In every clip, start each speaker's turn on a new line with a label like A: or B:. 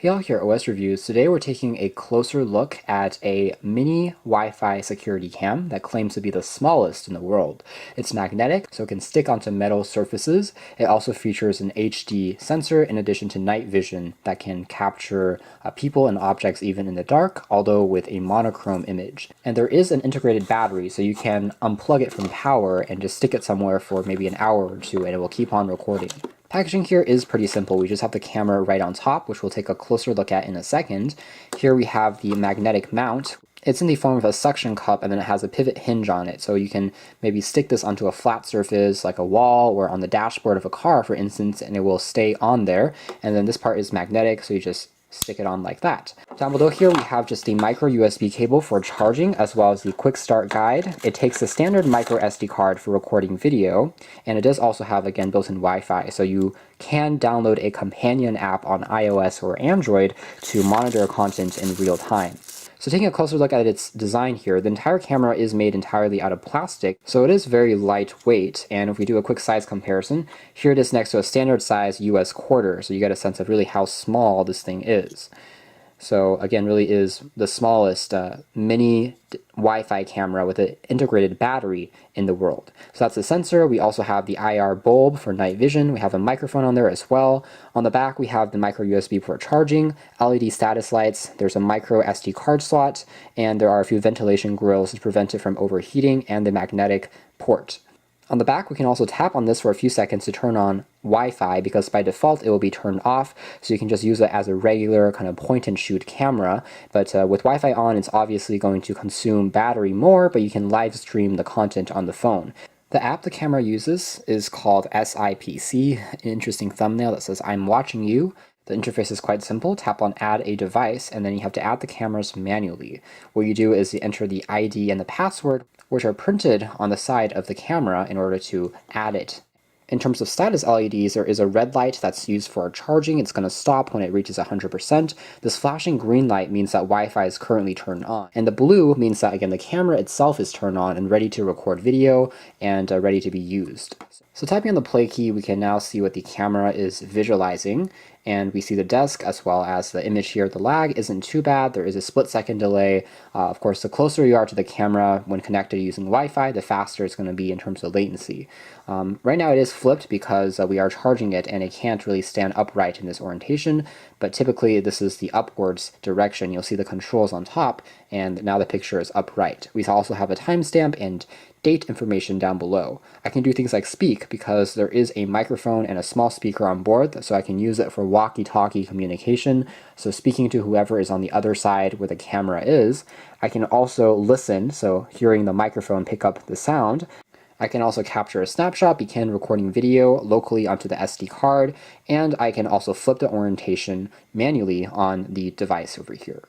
A: Hey all, here at OS Reviews. Today we're taking a closer look at a mini Wi-Fi security cam that claims to be the smallest in the world. It's magnetic, so it can stick onto metal surfaces. It also features an HD sensor in addition to night vision that can capture people and objects even in the dark, although with a monochrome image. And there is an integrated battery, so you can unplug it from power and just stick it somewhere for maybe an hour or two and it will keep on recording. Packaging here is pretty simple. We just have the camera right on top, which we'll take a closer look at in a second. Here we have the magnetic mount. It's in the form of a suction cup, and then it has a pivot hinge on it, so you can maybe stick this onto a flat surface like a wall or on the dashboard of a car, for instance, and it will stay on there. And then this part is magnetic, so you just stick it on like that. Down below here we have just the micro USB cable for charging, as well as the quick start guide. It takes the standard micro SD card for recording video, and it does also have, again, built-in Wi-Fi, so you can download a companion app on iOS or Android to monitor content in real time. So taking a closer look at its design here, the entire camera is made entirely out of plastic, so it is very lightweight. And if we do a quick size comparison, here it is next to a standard size US quarter, so you get a sense of really how small this thing is. So again, really is the smallest mini Wi-Fi camera with an integrated battery in the world. So that's the sensor. We also have the IR bulb for night vision. We have a microphone on there as well. On the back we have the micro USB for charging, LED status lights, there's a micro SD card slot, and there are a few ventilation grills to prevent it from overheating, and the magnetic port. On the back, we can also tap on this for a few seconds to turn on Wi-Fi, because by default it will be turned off, so you can just use it as a regular kind of point and shoot camera. But with Wi-Fi on, it's obviously going to consume battery more, but you can live stream the content on the phone. The app the camera uses is called SIPC, an interesting thumbnail that says "I'm watching you." The interface is quite simple. Tap on add a device, and then you have to add the cameras manually. What you do is you enter the ID and the password, which are printed on the side of the camera in order to add it. In terms of status LEDs, there is a red light that's used for charging. It's going to stop when it reaches 100%. This flashing green light means that Wi-Fi is currently turned on. And the blue means that, again, the camera itself is turned on and ready to record video and ready to be used. So tapping on the play key, we can now see what the camera is visualizing. And we see the desk as well as the image here. The lag isn't too bad. There is a split-second delay. Of course, the closer you are to the camera when connected using Wi-Fi, the faster it's going to be in terms of latency. Right now it is flipped because we are charging it and it can't really stand upright in this orientation, but typically this is the upwards direction. You'll see the controls on top, and now the picture is upright. We also have a timestamp and date information down below. I can do things like speak because there is a microphone and a small speaker on board, so I can use it for walkie-talkie communication, so speaking to whoever is on the other side where the camera is. I can also listen, so hearing the microphone pick up the sound. I can also capture a snapshot, begin recording video locally onto the SD card, and I can also flip the orientation manually on the device over here.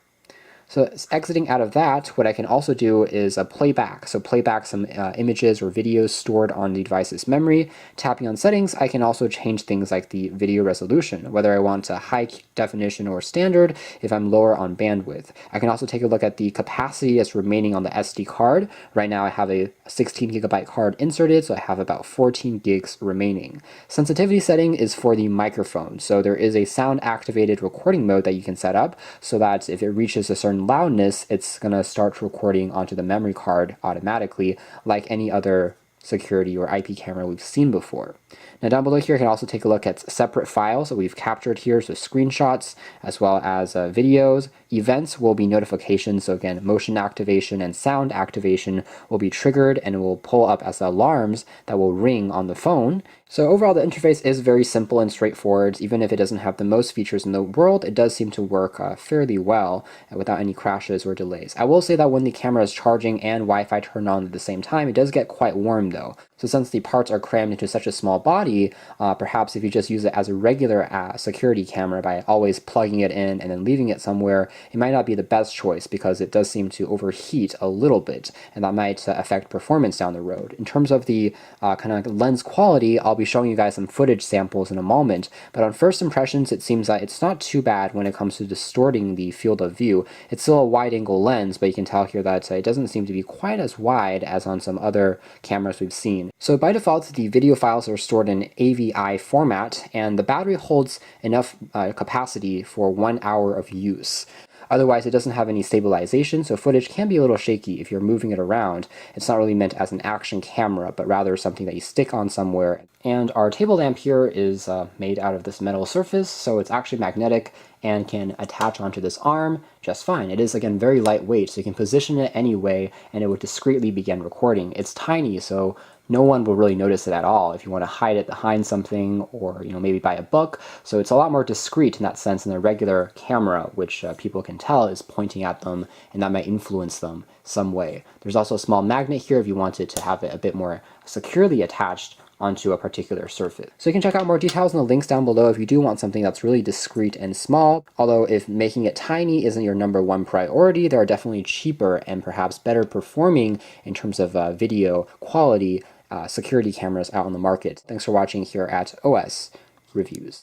A: So exiting out of that, what I can also do is a playback. So playback some images or videos stored on the device's memory. Tapping on settings, I can also change things like the video resolution, whether I want a high definition or standard, if I'm lower on bandwidth. I can also take a look at the capacity that's remaining on the SD card. Right now I have a 16 gigabyte card inserted, so I have about 14 gigs remaining. Sensitivity setting is for the microphone. So there is a sound activated recording mode that you can set up so that if it reaches a certain loudness, it's going to start recording onto the memory card automatically, like any other security or IP camera we've seen before. Now down below here, you can also take a look at separate files that we've captured here, so screenshots as well as videos. Events will be notifications, so again, motion activation and sound activation will be triggered and it will pull up as alarms that will ring on the phone. So overall, the interface is very simple and straightforward. Even if it doesn't have the most features in the world, it does seem to work fairly well without any crashes or delays. I will say that when the camera is charging and Wi-Fi turned on at the same time, it does get quite warm though. So since the parts are crammed into such a small body, perhaps if you just use it as a regular security camera by always plugging it in and then leaving it somewhere, it might not be the best choice because it does seem to overheat a little bit, and that might affect performance down the road. In terms of the kind of lens quality, I'll be showing you guys some footage samples in a moment, but on first impressions it seems that it's not too bad when it comes to distorting the field of view. It's still a wide-angle lens, but you can tell here that it doesn't seem to be quite as wide as on some other cameras we've seen. So by default, the video files are stored in AVI format, and the battery holds enough capacity for 1 hour of use. Otherwise, it doesn't have any stabilization, so footage can be a little shaky if you're moving it around. It's not really meant as an action camera, but rather something that you stick on somewhere. And our table lamp here is made out of this metal surface, so it's actually magnetic and can attach onto this arm just fine. It is, again, very lightweight, so you can position it any way, and it would discreetly begin recording. It's tiny, so no one will really notice it at all if you want to hide it behind something or maybe by a book. So it's a lot more discreet in that sense than a regular camera, which people can tell is pointing at them, and that might influence them some way. There's also a small magnet here if you wanted to have it a bit more securely attached onto a particular surface. So you can check out more details in the links down below if you do want something that's really discreet and small. Although if making it tiny isn't your #1 priority, there are definitely cheaper and perhaps better performing in terms of video quality security cameras out on the market. Thanks for watching here at OS Reviews.